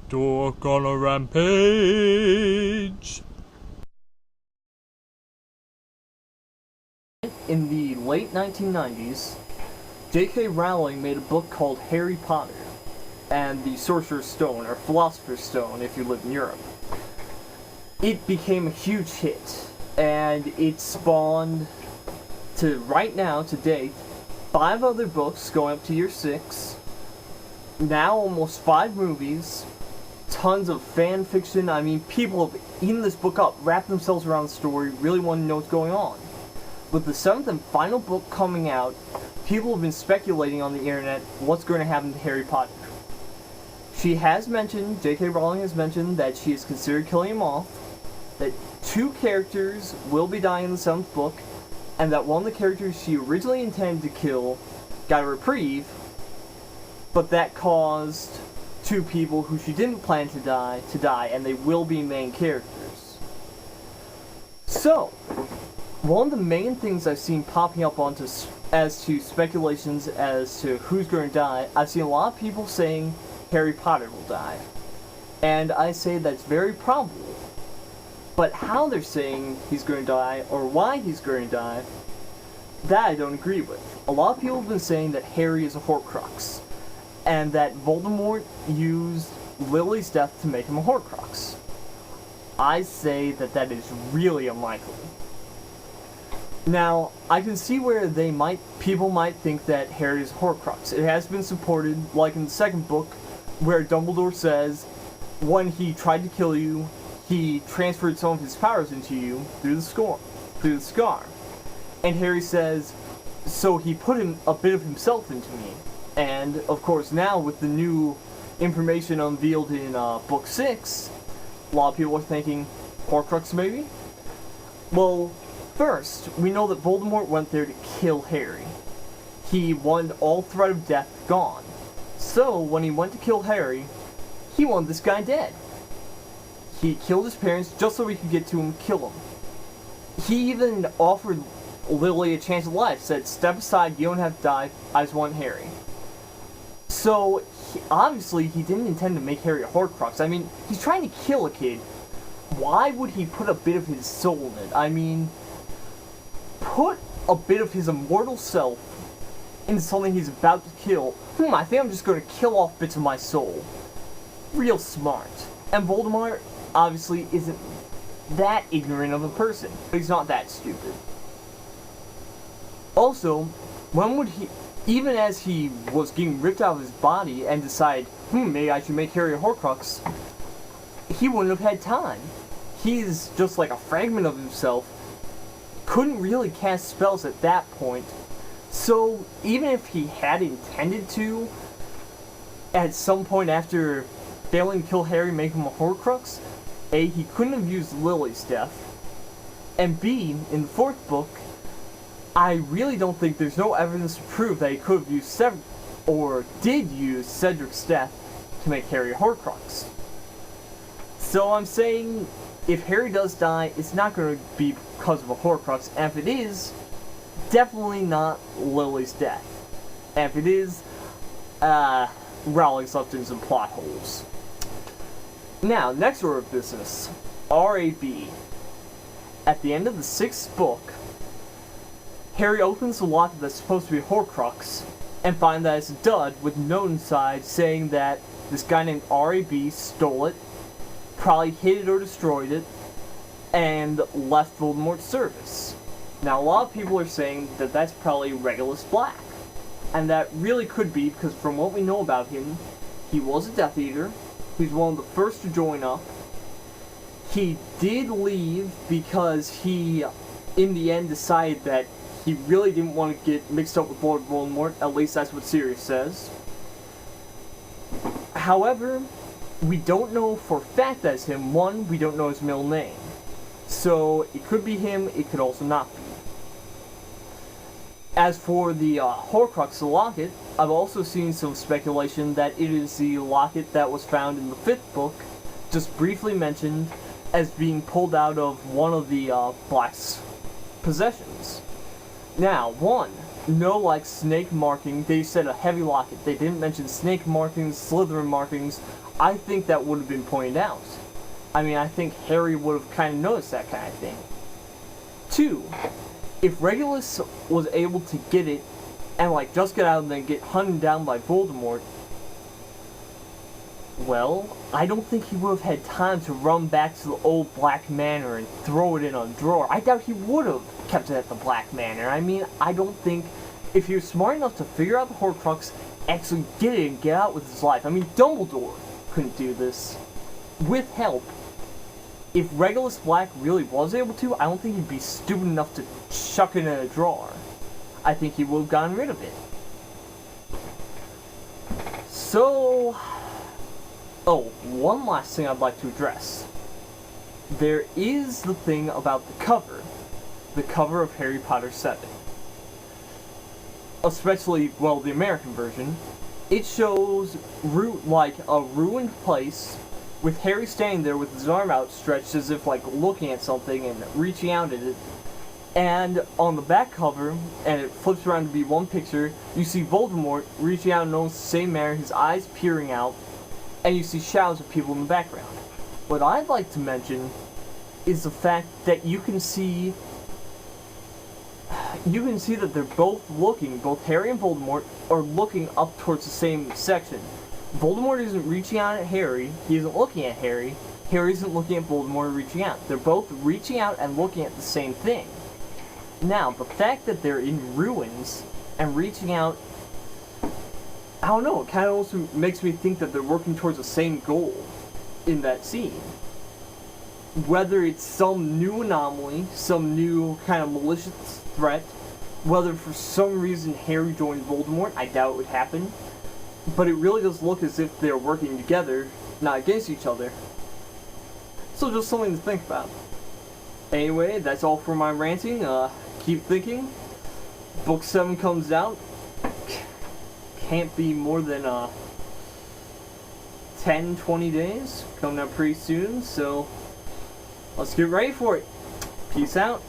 Dork on a rampage. In the late 1990s, J.K. Rowling made a book called Harry Potter and the Sorcerer's Stone, or Philosopher's Stone if you live in Europe. It became a huge hit, and it spawned, to right now, to date, 5 other books going up to year 6, now almost 5 movies, tons of fan fiction. I mean, people have eaten this book up, wrapped themselves around the story, really want to know what's going on. With the 7th and final book coming out, people have been speculating on the internet what's going to happen to Harry Potter. She has mentioned, J.K. Rowling has mentioned, that she has considered killing him off, that 2 characters will be dying in the 7th book, and that one of the characters she originally intended to kill got a reprieve, but that caused 2 people who she didn't plan to die, and they will be main characters. So, one of the main things I've seen popping up as to speculations as to who's going to die, I've seen a lot of people saying Harry Potter will die. And I say that's very probable. But how they're saying he's going to die, or why he's going to die, that I don't agree with. A lot of people have been saying that Harry is a Horcrux, and that Voldemort used Lily's death to make him a Horcrux. I say that that is really unlikely. Now, I can see where people might think that Harry is a Horcrux. It has been supported, like in the 2nd book, where Dumbledore says, when he tried to kill you, he transferred some of his powers into you through the scar. And Harry says, so he put a bit of himself into me. And, of course, now with the new information unveiled in book 6, a lot of people are thinking, Horcrux maybe? Well, first, we know that Voldemort went there to kill Harry. He wanted all threat of death gone. So, when he went to kill Harry, he wanted this guy dead. He killed his parents just so he could get to him and kill him. He even offered Lily a chance at life, said, step aside, you don't have to die, I just want Harry. So, obviously, he didn't intend to make Harry a Horcrux. I mean, he's trying to kill a kid. Why would he put a bit of his soul in it? I mean, put a bit of his immortal self into something he's about to kill. I think I'm just going to kill off bits of my soul. Real smart. And Voldemort, obviously, isn't that ignorant of a person. But he's not that stupid. Also, when would he, even as he was getting ripped out of his body and decided, maybe I should make Harry a Horcrux, he wouldn't have had time. He's just like a fragment of himself. Couldn't really cast spells at that point. So, even if he had intended to, at some point after failing to kill Harry, make him a Horcrux, A, he couldn't have used Lily's death, and B, in the 4th book, I really don't think there's no evidence to prove that he could have used or did use Cedric's death to make Harry a Horcrux. So I'm saying, if Harry does die, it's not going to be because of a Horcrux, and if it is, definitely not Lily's death. And if it is, Rowling's left in some plot holes. Now, next order of business, R.A.B. At the end of the 6th book, Harry opens the locket that's supposed to be a Horcrux, and finds that it's a dud with a note inside saying that this guy named R.A.B. stole it, probably hid it or destroyed it, and left Voldemort's service. Now, a lot of people are saying that that's probably Regulus Black. And that really could be, because from what we know about him, he was a Death Eater, he's one of the first to join up. He did leave because he, in the end, decided that he really didn't want to get mixed up with Lord Voldemort, at least that's what Sirius says. However, we don't know for a fact that's him. One, we don't know his middle name. So, it could be him, it could also not be. As for the Horcrux, the locket, I've also seen some speculation that it is the locket that was found in the 5th book, just briefly mentioned, as being pulled out of one of the Black's possessions. Now, one, no, like, snake marking. They said a heavy locket. They didn't mention snake markings, Slytherin markings. I think that would have been pointed out. I mean, I think Harry would have kind of noticed that kind of thing. 2, if Regulus was able to get it and, like, just get out and then get hunted down by Voldemort, well, I don't think he would have had time to run back to the old Black Manor and throw it in a drawer. I doubt he would have kept it at the Black Manor. I mean, I don't think, if he was smart enough to figure out the Horcrux, actually get it and get out with his life. I mean, Dumbledore couldn't do this. With help, if Regulus Black really was able to, I don't think he'd be stupid enough to chuck it in a drawer. I think he would have gotten rid of it. So... oh, one last thing I'd like to address. There is the thing about the cover. The cover of Harry Potter 7. Especially, well, the American version. It shows, like, a ruined place with Harry standing there with his arm outstretched as if, like, looking at something and reaching out at it. And on the back cover, and it flips around to be one picture, you see Voldemort reaching out in almost the same manner, his eyes peering out, and you see shadows of people in the background. What I'd like to mention is the fact that you can see that they're both looking, both Harry and Voldemort are looking up towards the same section. Voldemort isn't reaching out at Harry, he isn't looking at Harry, Harry isn't looking at Voldemort or reaching out. They're both reaching out and looking at the same thing. Now, the fact that they're in ruins and reaching out, I don't know, it kind of also makes me think that they're working towards the same goal in that scene. Whether it's some new anomaly, some new kind of malicious threat, whether for some reason Harry joined Voldemort, I doubt it would happen. But it really does look as if they're working together, not against each other. So just something to think about. Anyway, that's all for my ranting. Keep thinking. Book 7 comes out. Can't be more than 10-20 days. Coming up pretty soon, so let's get ready for it. Peace out.